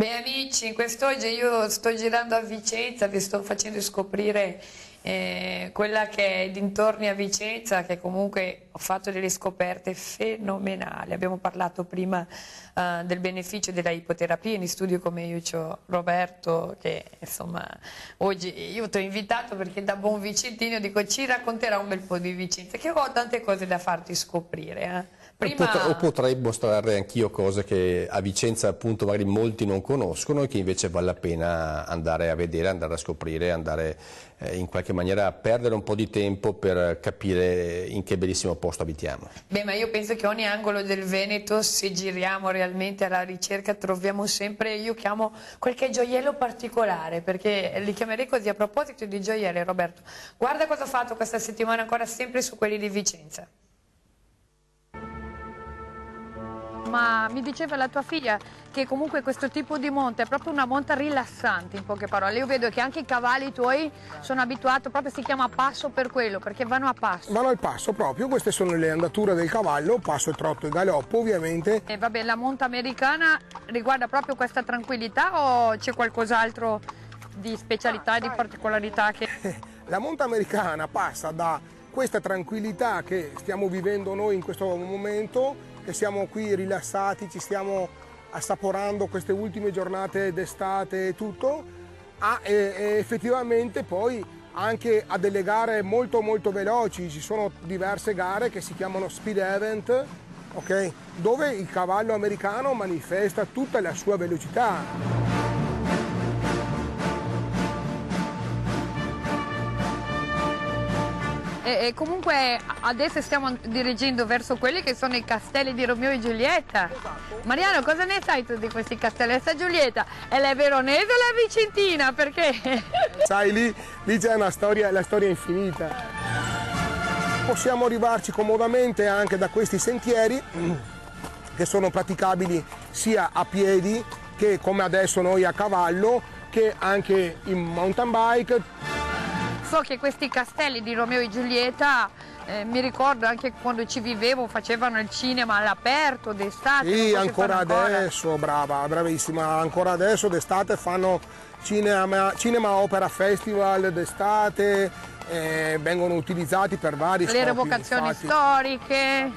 Beh amici, quest'oggi io sto girando a Vicenza, vi sto facendo scoprire quella che è dintorni a Vicenza, che comunque ho fatto delle scoperte fenomenali. Abbiamo parlato prima del beneficio della ipoterapia, in studio come io c'ho Roberto, che insomma oggi io ti ho invitato perché da buon vicentino dico ci racconterà un bel po' di Vicenza, che ho tante cose da farti scoprire. O potrei mostrare anch'io cose che a Vicenza appunto magari molti non conoscono e che invece vale la pena andare a vedere, andare a scoprire, andare in qualche maniera a perdere un po' di tempo per capire in che bellissimo posto abitiamo. Beh, ma io penso che ogni angolo del Veneto, se giriamo realmente alla ricerca, troviamo sempre, io chiamo qualche gioiello particolare, perché li chiamerei così. A proposito di gioielli, Roberto, guarda cosa ho fatto questa settimana ancora sempre su quelli di Vicenza. Ma mi diceva la tua figlia che comunque questo tipo di monta è proprio una monta rilassante, in poche parole. Io vedo che anche i cavalli tuoi sono abituati, proprio si chiama passo per quello, perché vanno a passo. Vanno al passo proprio, queste sono le andature del cavallo, passo, trotto e galoppo ovviamente. E vabbè, la monta americana riguarda proprio questa tranquillità o c'è qualcos'altro di specialità e di particolarità che... La monta americana passa da questa tranquillità che stiamo vivendo noi in questo momento, che siamo qui rilassati, ci stiamo assaporando queste ultime giornate d'estate e tutto, e effettivamente poi anche a delle gare molto veloci. Ci sono diverse gare che si chiamano speed event, okay? Dove il cavallo americano manifesta tutta la sua velocità. E comunque adesso stiamo dirigendo verso quelli che sono i castelli di Romeo e Giulietta. Esatto. Mariano, cosa ne sai tu di questi castelli? Sta Giulietta, è la veronese o la vicentina? Perché? Sai, lì c'è la storia infinita. Possiamo arrivarci comodamente anche da questi sentieri che sono praticabili sia a piedi che come adesso noi a cavallo, che anche in mountain bike. So che questi castelli di Romeo e Giulietta, mi ricordo anche quando ci vivevo, facevano il cinema all'aperto d'estate. Sì, ancora adesso, brava, bravissima, ancora adesso d'estate fanno cinema opera festival d'estate, vengono utilizzati per vari scopi. Le revocazioni storiche.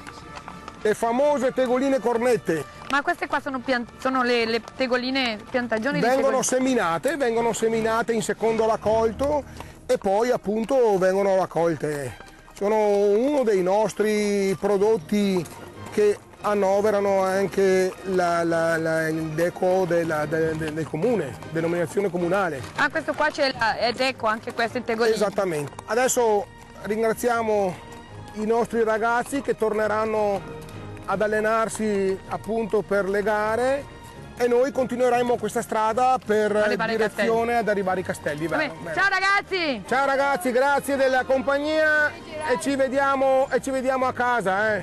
Le famose tegoline cornette. Ma queste qua sono le tegoline, piantagioni di vengono tegoline. vengono seminate in secondo raccolto e poi appunto vengono raccolte. Sono uno dei nostri prodotti che annoverano anche il DECO del comune, denominazione comunale. Ah, questo qua è DECO, anche queste tegoline. Esattamente. Adesso ringraziamo i nostri ragazzi che torneranno ad allenarsi appunto per le gare, e noi continueremo questa strada per direzione ad arrivare ai castelli. Ciao ragazzi! Ciao ragazzi, grazie della compagnia e ci vediamo a casa.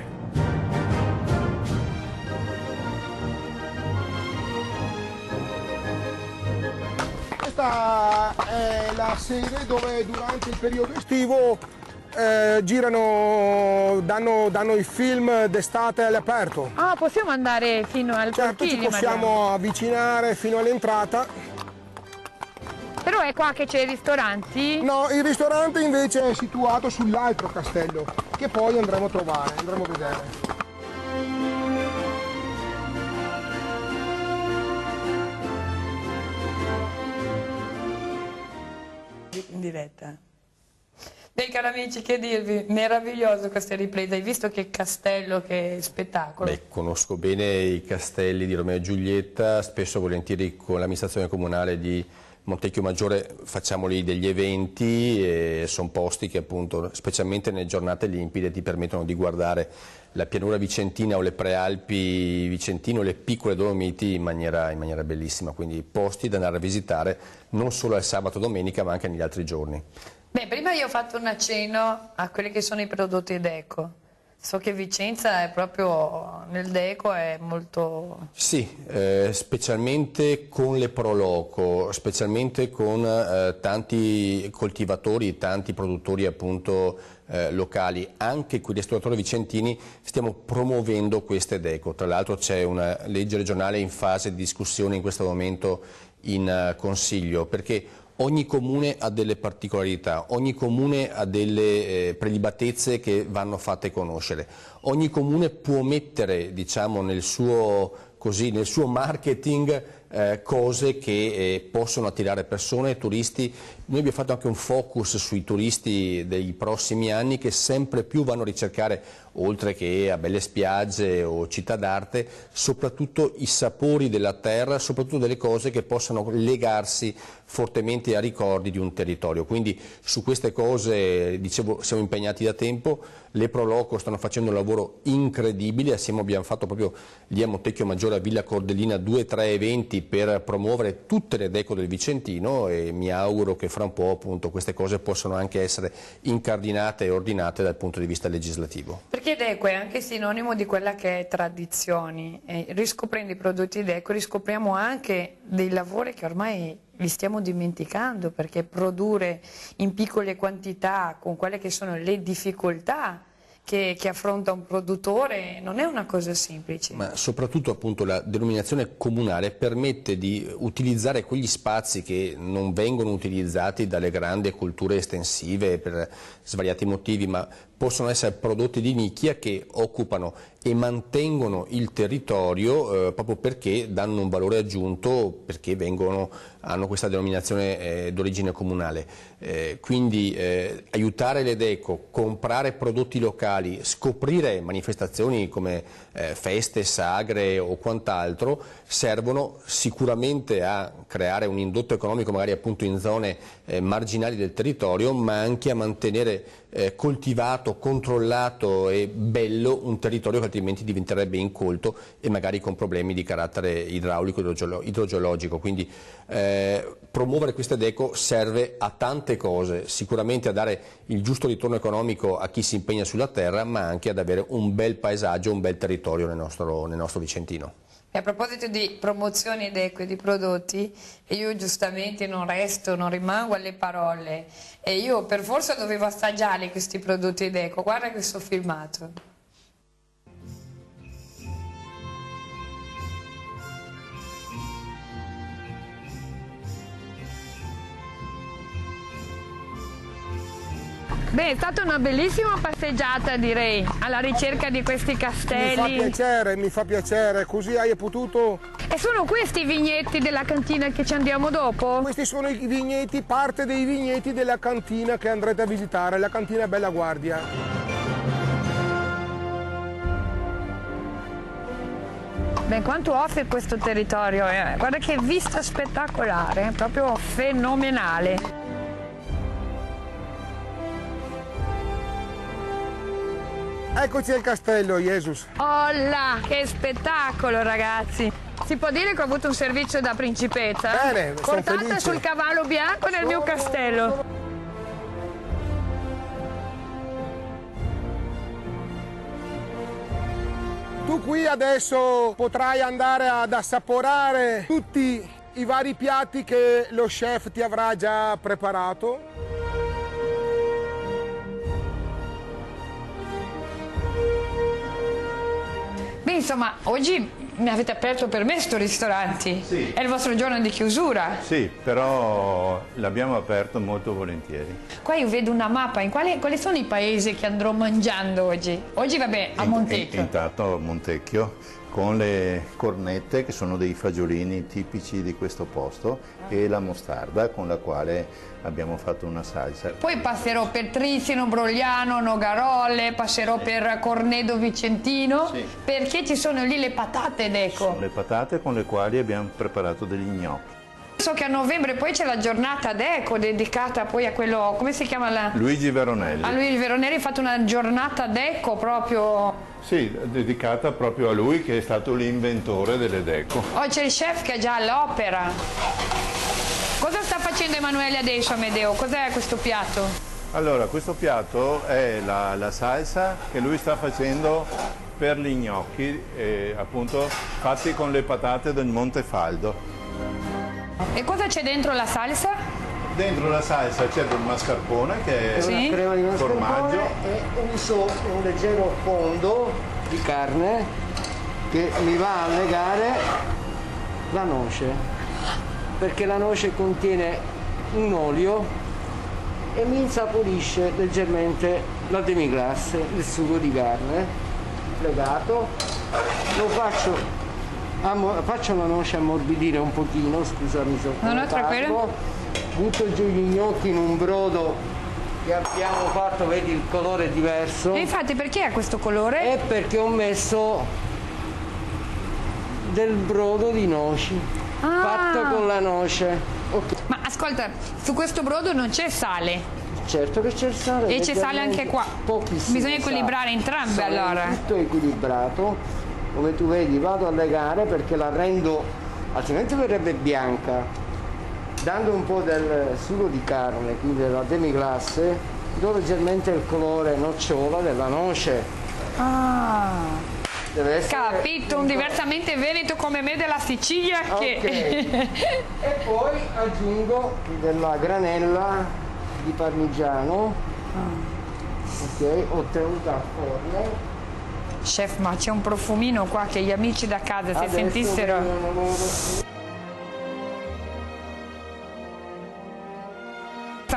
Questa è la sede dove durante il periodo estivo danno i film d'estate all'aperto. Ah, possiamo andare fino al Certo, cortile, ci possiamo avvicinare fino all'entrata. Però è qua che c'è i ristoranti? No, il ristorante invece è situato sull'altro castello, che poi andremo a trovare, andremo a vedere. In diretta. Beh, cari amici, che dirvi, meraviglioso questa ripresa, hai visto che castello, che spettacolo. Beh, conosco bene i castelli di Romeo e Giulietta, spesso e volentieri con l'amministrazione comunale di Montecchio Maggiore facciamo lì degli eventi e sono posti che appunto, specialmente nelle giornate limpide, ti permettono di guardare la pianura vicentina o le prealpi vicentine o le piccole Dolomiti in maniera bellissima, quindi posti da andare a visitare non solo al sabato e domenica ma anche negli altri giorni. Beh, prima io ho fatto un accenno a quelli che sono i prodotti DECO. So che Vicenza è proprio nel deco, è molto... Sì, specialmente con le pro loco, specialmente con tanti coltivatori, tanti produttori appunto locali, anche con i ristoratori vicentini stiamo promuovendo queste deco. Tra l'altro c'è una legge regionale in fase di discussione in questo momento in Consiglio, perché ogni comune ha delle particolarità, ogni comune ha delle prelibatezze che vanno fatte conoscere, ogni comune può mettere, diciamo, nel suo marketing cose che possono attirare persone, turisti. Noi abbiamo fatto anche un focus sui turisti dei prossimi anni che sempre più vanno a ricercare, oltre che a belle spiagge o città d'arte, soprattutto i sapori della terra, soprattutto delle cose che possano legarsi fortemente a ricordi di un territorio. Quindi su queste cose, dicevo, siamo impegnati da tempo. Le Pro Loco stanno facendo un lavoro incredibile, assieme abbiamo fatto proprio lì a Montecchio Maggiore, a Villa Cordellina, 2 o 3 eventi per promuovere tutte le deco del Vicentino, e mi auguro che fra un po' appunto queste cose possano anche essere incardinate e ordinate dal punto di vista legislativo. Perché deco è anche sinonimo di quella che è tradizioni, e riscoprendo i prodotti deco riscopriamo anche dei lavori che ormai li stiamo dimenticando, perché produrre in piccole quantità con quelle che sono le difficoltà che affronta un produttore non è una cosa semplice. Ma soprattutto appunto la denominazione comunale permette di utilizzare quegli spazi che non vengono utilizzati dalle grandi culture estensive per svariati motivi, ma possono essere prodotti di nicchia che occupano e mantengono il territorio proprio perché danno un valore aggiunto, perché hanno questa denominazione d'origine comunale. Quindi aiutare le deco, comprare prodotti locali, scoprire manifestazioni come feste, sagre o quant'altro servono sicuramente a creare un indotto economico magari appunto in zone marginali del territorio, ma anche a mantenere coltivato, controllato e bello un territorio che altrimenti diventerebbe incolto e magari con problemi di carattere idraulico, idrogeologico. Quindi promuovere queste deco serve a tante cose, sicuramente a dare il giusto ritorno economico a chi si impegna sulla terra, ma anche ad avere un bel paesaggio, un bel territorio nel nostro Vicentino. E a proposito di promozioni deco e di prodotti, io giustamente non rimango alle parole, e io per forza dovevo assaggiare questi prodotti deco. Guarda questo filmato. Beh, è stata una bellissima passeggiata, direi, alla ricerca di questi castelli. Mi fa piacere, così hai potuto... E sono questi i vigneti della cantina che ci andiamo dopo? Questi sono i vigneti, parte dei vigneti della cantina che andrete a visitare, la cantina Bella Guardia. Beh, quanto offre questo territorio? Guarda che vista spettacolare, proprio fenomenale. Eccoci al castello, Jesus. Oh là, che spettacolo, ragazzi! Si può dire che ho avuto un servizio da principessa? Bene, sono portata felice. sul cavallo bianco nel mio castello. Tu qui adesso potrai andare ad assaporare tutti i vari piatti che lo chef ti avrà già preparato. Beh, insomma, oggi mi avete aperto per me questo ristorante. Sì. È il vostro giorno di chiusura. Sì, però l'abbiamo aperto molto volentieri. Qua io vedo una mappa, quali sono i paesi che andrò mangiando oggi? Oggi vabbè a Montecchio. Intanto a Montecchio con le cornette che sono dei fagiolini tipici di questo posto e la mostarda con la quale abbiamo fatto una salsa. Poi passerò per Trissino, Brogliano, Nogarolle, passerò per Cornedo Vicentino, Sì. perché ci sono lì le patate deco. Sono le patate con le quali abbiamo preparato degli gnocchi. So che a novembre poi c'è la giornata deco dedicata poi a quello, come si chiama la... Luigi Veronelli. A Luigi Veronelli ha fatto una giornata deco proprio... Sì, dedicata proprio a lui che è stato l'inventore delle deco. Oh, c'è il chef che è già all'opera. Cosa sta facendo Emanuele adesso, Amedeo? Cos'è questo piatto? Allora, questo piatto è la salsa che lui sta facendo per gli gnocchi, appunto fatti con le patate del Montefaldo. E cosa c'è dentro la salsa? Dentro la salsa c'è del mascarpone che è Sì. Una crema di mascarpone formaggio. e uso un leggero fondo di carne che mi va a legare la noce, perché la noce contiene un olio e mi insaporisce leggermente la demi-glace, il sugo di carne legato. Lo faccio la noce ammorbidire un pochino, scusami se ho No, no, tranquillo. contato. Butto giù gli gnocchi in un brodo che abbiamo fatto, vedi il colore è diverso. E infatti perché ha questo colore? È perché ho messo del brodo di noci, fatto con la noce. Ok. Ma ascolta, su questo brodo non c'è sale. Certo che c'è il sale. E c'è sale anche qua. Pochissimo. Bisogna equilibrare entrambe, Sale allora. Tutto equilibrato. Come tu vedi vado a legare perché la rendo, altrimenti verrebbe bianca. Dando un po' del sugo di carne, quindi della demi-glace, do leggermente il colore nocciola della noce. Ah. Deve essere Capito, un diversamente veneto come me della Sicilia che... Ok. E poi aggiungo della granella di parmigiano. Ok, ottenuta al forno. Chef, ma c'è un profumino qua che gli amici da casa se Adesso sentissero... vengono loro.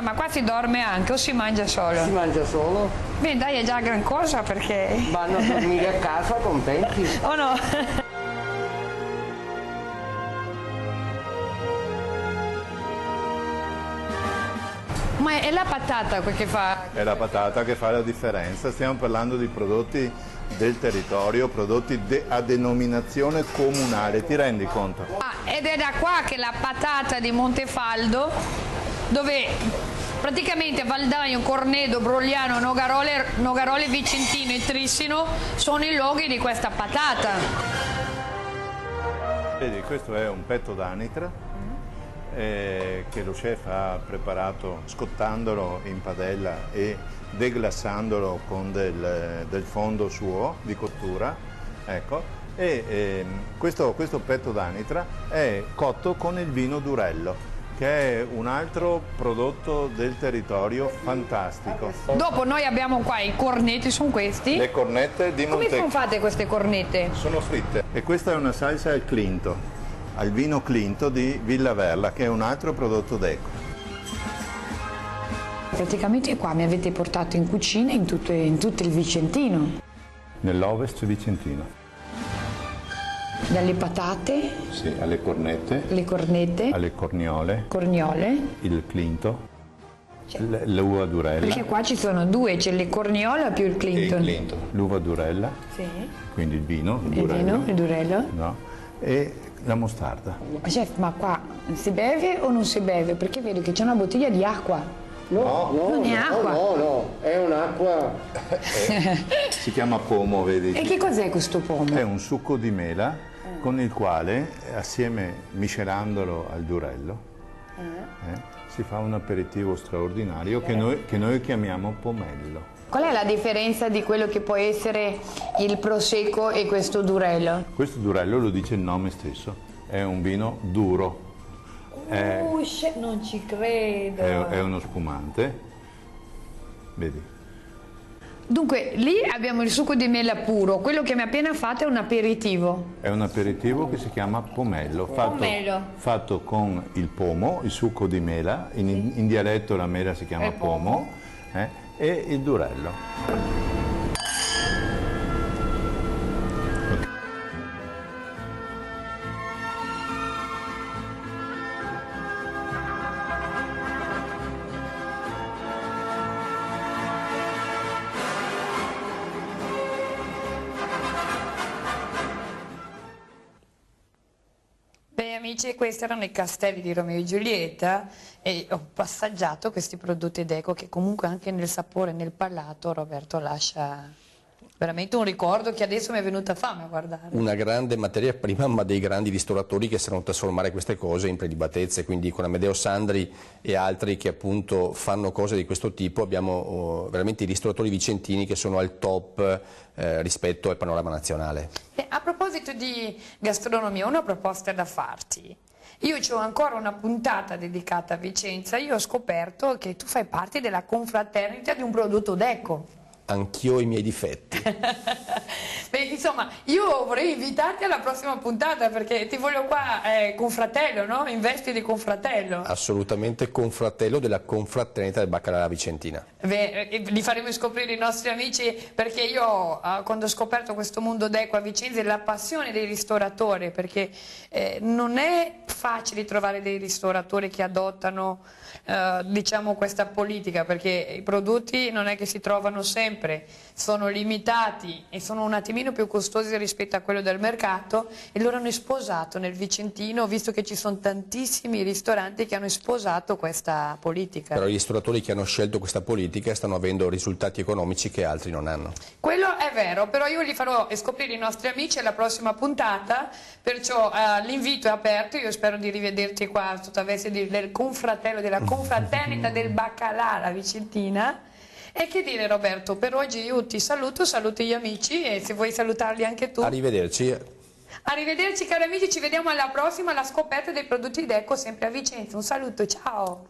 Ma qua si dorme anche o si mangia solo? Si mangia solo, Beh dai, è già gran cosa perché... vanno a dormire a casa contenti. Oh no? Ma è la patata quel che fa... È la patata che fa la differenza. Stiamo parlando di prodotti del territorio, prodotti a denominazione comunale, ti rendi conto? Ah, ed è da qua che la patata di Montefaldo, dove praticamente Valdagno, Cornedo, Brogliano, Nogarole, Vicentino e Trissino sono i luoghi di questa patata. Vedi, questo è un petto d'anitra che lo chef ha preparato scottandolo in padella e deglassandolo con del fondo suo di cottura, ecco. Questo petto d'anitra è cotto con il vino Durello, che è un altro prodotto del territorio fantastico. Dopo noi abbiamo qua i cornetti, sono questi. Le cornette di Come sono Montecchio fatte queste cornette? sono fritte. E questa è una salsa al Clinto, al vino Clinto di Villa Verla, che è un altro prodotto d'Eco. Praticamente qua mi avete portato in cucina in tutto il Vicentino. Nell'Ovest vicentino. Dalle patate, Sì, alle cornette, le cornette, alle corniole, corniole. il Clinto, l'uva Durella. Perché qua ci sono due, c'è le corniola più il Clinton. L'uva Durella, Sì. quindi il vino, Il vino, il durello. no? E la mostarda. Chef, ma qua si beve o non si beve? Perché vedo che c'è una bottiglia di acqua. No, Non è acqua. no, è un'acqua. Si chiama pomo, vedi? E che cos'è questo pomo? È un succo di mela con il quale, assieme miscelandolo al durello, si fa un aperitivo straordinario che noi chiamiamo pomello. Qual è la differenza di quello che può essere il prosecco e questo durello? Questo durello lo dice il nome stesso, è un vino duro, Chef, non ci credo. è uno spumante, vedi? Dunque, lì abbiamo il succo di mela puro, quello che mi ha appena fatto è un aperitivo. È un aperitivo che si chiama pomello, Pomello. fatto con il pomo, il succo di mela, in dialetto la mela si chiama È pomo. e il durello. Beh amici, questi erano i castelli di Romeo e Giulietta e ho passaggiato questi prodotti d'eco che comunque anche nel sapore, nel palato Roberto lascia Veramente un ricordo che adesso mi è venuta fame a guardare. Una grande materia prima, ma dei grandi ristoratori che sanno trasformare queste cose in prelibatezze, quindi con Amedeo Sandri e altri che appunto fanno cose di questo tipo abbiamo veramente i ristoratori vicentini che sono al top rispetto al panorama nazionale. A proposito di gastronomia, una proposta da farti. Io ho ancora una puntata dedicata a Vicenza, io ho scoperto che tu fai parte della confraternita di un prodotto Deco. Anch'io ho i miei difetti. Beh, insomma, io vorrei invitarti alla prossima puntata perché ti voglio qua confratello, no? In vesti di confratello. Assolutamente confratello della confraternita del Baccalà Vicentina. Beh, li faremo scoprire i nostri amici perché io quando ho scoperto questo mondo Deco a Vicenza e la passione dei ristoratori, perché non è facile trovare dei ristoratori che adottano diciamo questa politica, perché i prodotti non è che si trovano sempre, sono limitati e sono un attimino più costosi rispetto a quello del mercato, e loro hanno sposato nel Vicentino, visto che ci sono tantissimi ristoranti che hanno sposato questa politica. Però i ristoratori che hanno scelto questa politica stanno avendo risultati economici che altri non hanno. Quello è vero, però io li farò scoprire i nostri amici alla prossima puntata, perciò l'invito è aperto, io spero di rivederti qua sotto la veste del confratello, della confraternita del Baccalà la Vicentina. E che dire Roberto, per oggi io ti saluto, saluto gli amici e se vuoi salutarli anche tu. Arrivederci. Arrivederci cari amici, ci vediamo alla prossima, alla scoperta dei prodotti Deco sempre a Vicenza. Un saluto, ciao!